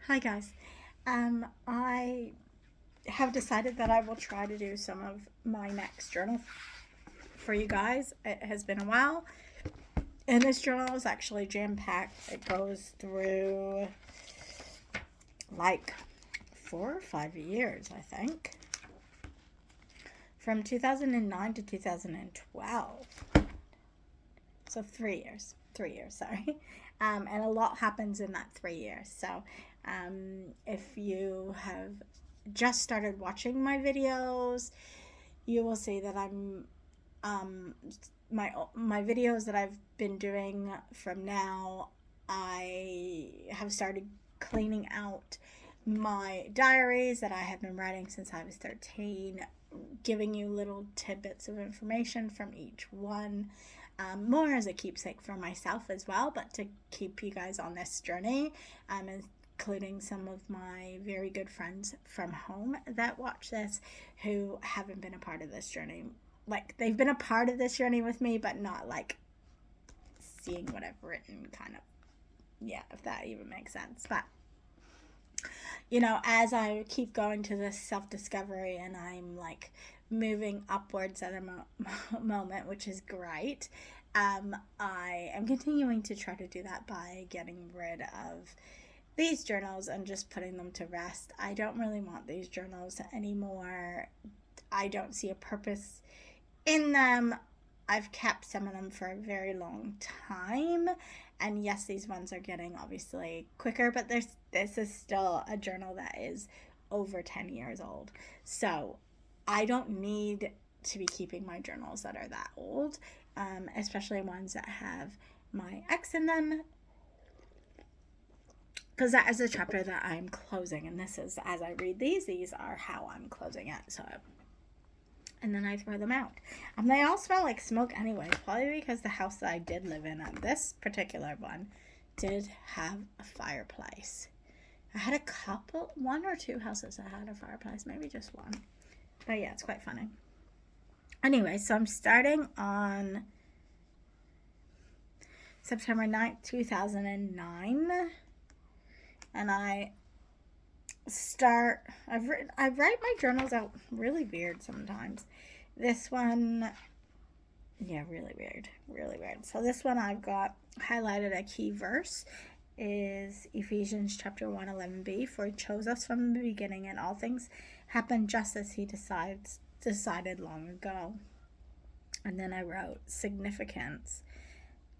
Hi guys. I have decided that I will try to do some of my next journal for you guys. It has been a while, and this journal is actually jam packed. It goes through like 4 or 5 years, I think, from 2009 to 2012. So 3 years. 3 years, sorry. And a lot happens in that 3 years. So if you have just started watching my videos, you will see that um, my videos that I've been doing from now. I have started cleaning out my diaries that I have been writing since I was 13, giving you little tidbits of information from each one, more as a keepsake for myself as well, but to keep you guys on this journey, including some of my very good friends from home that watch this who haven't been a part of this journey. Like, they've been a part of this journey with me, but not like seeing what I've written, kind of. Yeah, if that even makes sense. But as I keep going to this self discovery and I'm like moving upwards at a moment, which is great, I am continuing to try to do that by getting rid of these journals and just putting them to rest. I don't really want these journals anymore. I don't see a purpose in them. I've kept some of them for a very long time. And yes, these ones are getting obviously quicker, but this is still a journal that is over 10 years old. So I don't need to be keeping my journals that are that old, especially ones that have my ex in them, because that is a chapter that I'm closing. And this is, as I read these are how I'm closing it. So and then I throw them out. They all smell like smoke anyway, probably because the house that I did live in, this particular one, did have a fireplace. I had a couple, one or two houses that had a fireplace, maybe just one. But yeah, it's quite funny. Anyway, so I'm starting on September 9th, 2009. And I write my journals out really weird sometimes. This one, yeah, really weird. Really weird. So this one I've got highlighted a key verse is Ephesians chapter 1:11b, for he chose us from the beginning, and all things happen just as he decided long ago. And then I wrote significance.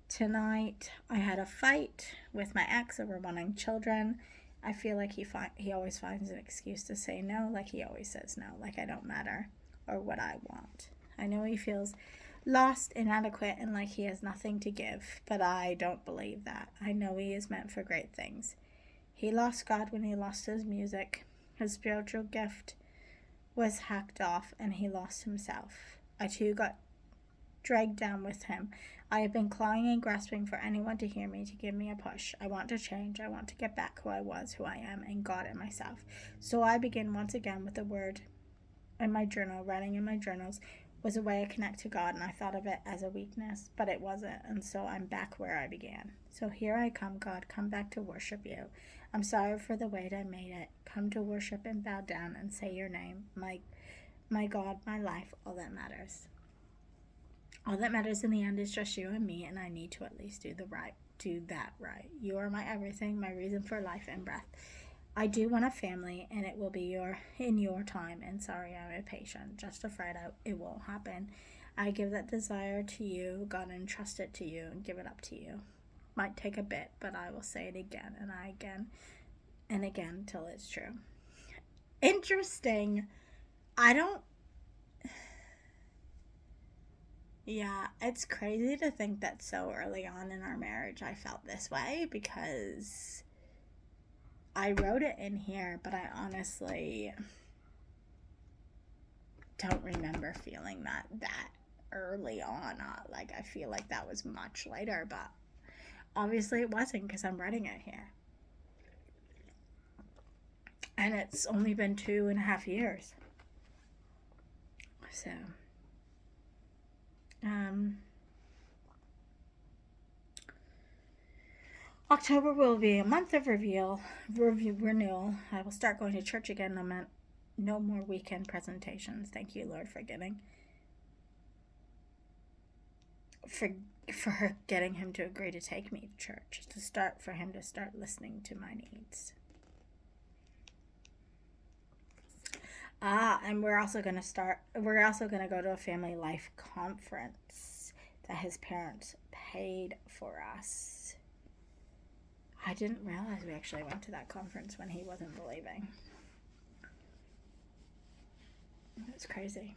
Tonight I had a fight with my ex over wanting children. I feel like he always finds an excuse to say no, like he always says no, like I don't matter or what I want. I know he feels lost, inadequate, and like he has nothing to give, but I don't believe that. I know he is meant for great things. He lost God when he lost his music. His spiritual gift was hacked off, and he lost himself. I too got dragged down with him. I have been clawing and grasping for anyone to hear me, to give me a push. I want to change. I want to get back who I was, who I am, and God and myself. So I begin once again with the word in my journal. Writing in my journals was a way I connect to God, and I thought of it as a weakness, but it wasn't, and so I'm back where I began. So here I come, God, come back to worship you. I'm sorry for the way I made it. Come to worship and bow down and say your name, my God, my life, all that matters. All that matters in the end is just you and me, and I need to at least do that right. You are my everything, my reason for life and breath. I do want a family, and it will be in your time. And sorry, I'm impatient, just afraid it won't happen. I give that desire to you, God, and trust it to you, and give it up to you. Might take a bit, but I will say it again and again till it's true. Interesting. I don't. Yeah, it's crazy to think that so early on in our marriage I felt this way, because I wrote it in here, but I honestly don't remember feeling that early on. Like, I feel like that was much later, but obviously it wasn't because I'm writing it here. And it's only been 2.5 years. So, um, October will be a month of renewal. I will start going to church again. I meant no more weekend presentations. Thank you, Lord, for getting him to agree to take me to church, for him to start listening to my needs. And we're also going to go to a family life conference that his parents paid for us. I didn't realize we actually went to that conference when he wasn't believing. That's crazy.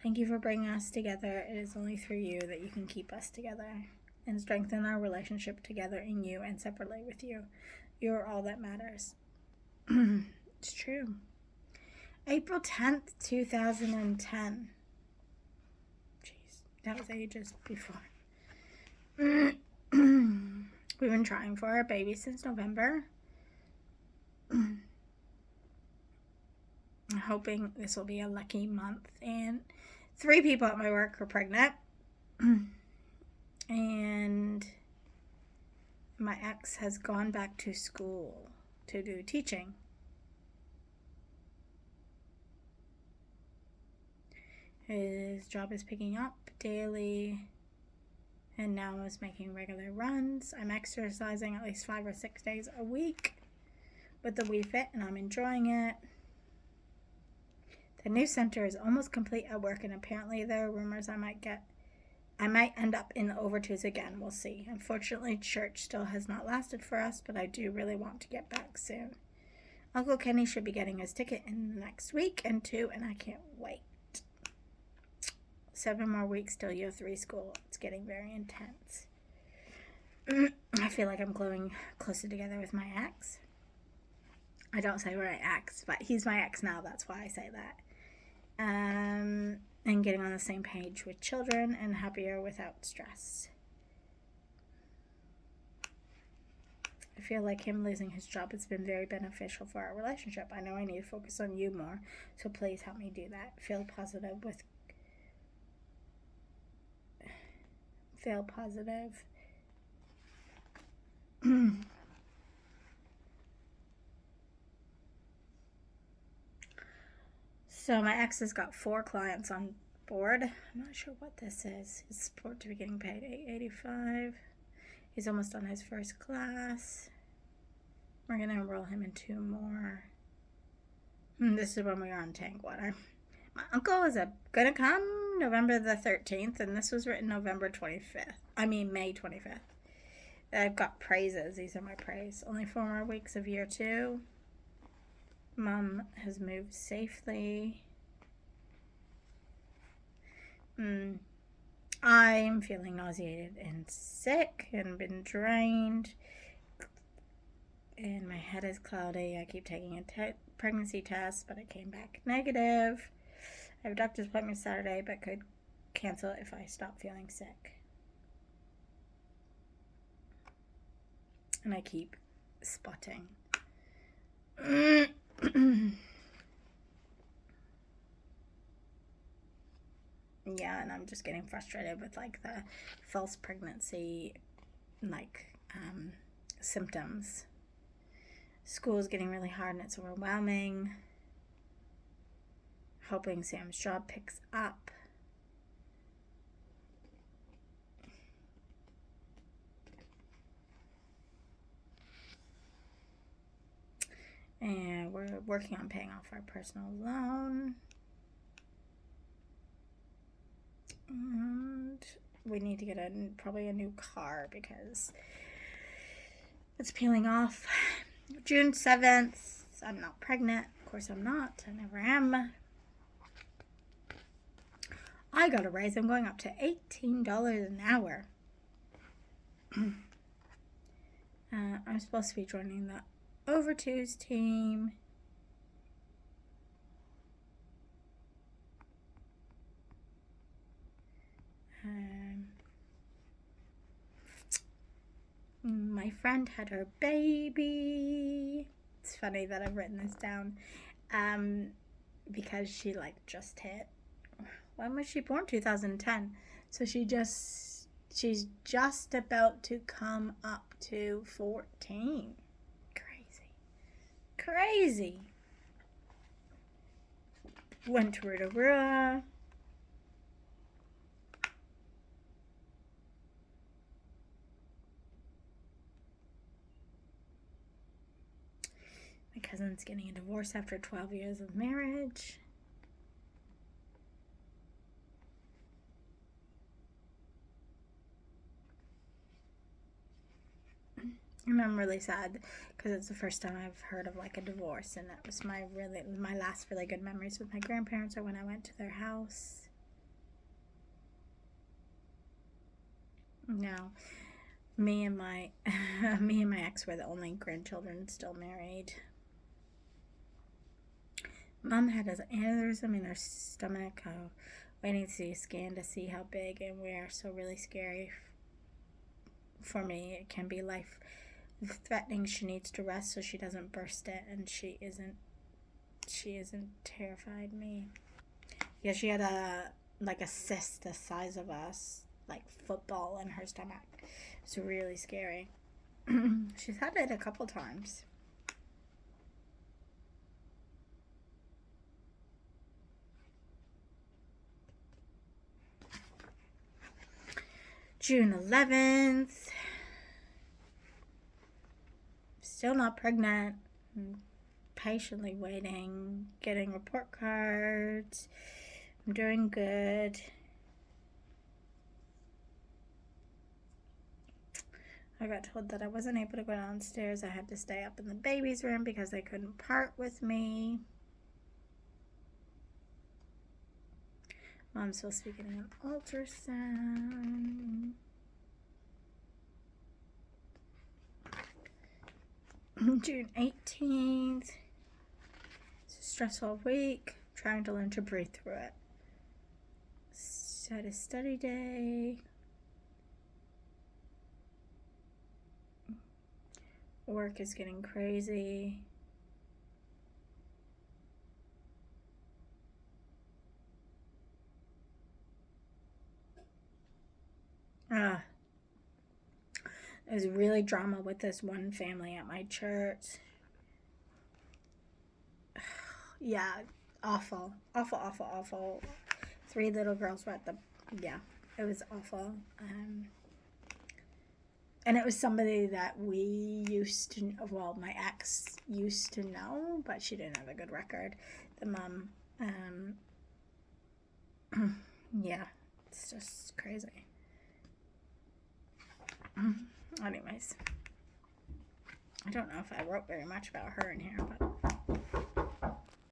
Thank you for bringing us together. It is only through you that you can keep us together and strengthen our relationship together in you and separately with you. You are all that matters. It's true. April 10th, 2010. Jeez, that was ages before. We've been trying for our baby since November. I'm hoping this will be a lucky month. And 3 people at my work are pregnant. And my ex has gone back to school to do teaching. His job is picking up daily and now is making regular runs. I'm exercising at least 5 or 6 days a week with the Wii Fit, and I'm enjoying it. The new center is almost complete at work, and apparently there are rumors I might end up in the over 2s again. We'll see. Unfortunately, church still has not lasted for us, but I do really want to get back soon. Uncle Kenny should be getting his ticket in the next week and 2, and I can't wait. 7 more weeks till year 3 school. It's getting very intense. I feel like I'm growing closer together with my ex. I don't say my ex, but he's my ex now. That's why I say that. And getting on the same page with children and happier without stress. I feel like him losing his job has been very beneficial for our relationship. I know I need to focus on you more, so please help me do that. Feel positive. So my ex has got 4 clients on board. I'm not sure what this is. His support to be getting paid $8.85. He's almost on his first class. We're going to enroll him in 2 more. This is when we are on tank water. My uncle is going to come November the 13th, and this was written May 25th. I've got praises. These are my praise. Only 4 more weeks of year 2. Mom has moved safely. I'm feeling nauseated and sick and been drained. And my head is cloudy. I keep taking a pregnancy test, but it came back negative. I have a doctor's appointment Saturday, but could cancel it if I stop feeling sick. And I keep spotting. Yeah, and I'm just getting frustrated with like the false pregnancy symptoms. School is getting really hard and it's overwhelming. Hoping Sam's job picks up. And we're working on paying off our personal loan. And we need to get probably a new car because it's peeling off. June 7th, I'm not pregnant. Of course I'm not. I never am. I got a raise. I'm going up to $18 an hour. I'm supposed to be joining the over 2s team. My friend had her baby. It's funny that I've written this down. because she like just hit, when was she born? 2010. So she's just about to come up to 14. Crazy. Crazy. Went to Rotorua. My cousin's getting a divorce after 12 years of marriage. And I'm really sad because it's the first time I've heard of like a divorce, and that was my last really good memories with my grandparents, or when I went to their house. No, me and my me and my ex were the only grandchildren still married. Mom had an aneurysm in her stomach. Waiting to see a scan to see how big and where. So really scary for me. It can be life threatening. She needs to rest so she doesn't burst it, and she isn't terrified. Me, yeah, she had a cyst the size of us like football in her stomach. It's really scary. She's had it a couple times. June 11th. Still not pregnant. I'm patiently waiting, getting report cards. I'm doing good. I got told that I wasn't able to go downstairs. I had to stay up in the baby's room because they couldn't part with me. Mom's supposed to be getting an ultrasound. June 18th. It's a stressful week. Trying to learn to breathe through it. Had a study day. Work is getting crazy. There's really drama with this one family at my church. Yeah, awful. Awful, awful, awful. 3 little girls were at the, yeah, it was awful. And it was somebody that we used to, well, my ex used to know, but she didn't have a good record. The mom, yeah, it's just crazy. Anyways, I don't know if I wrote very much about her in here, but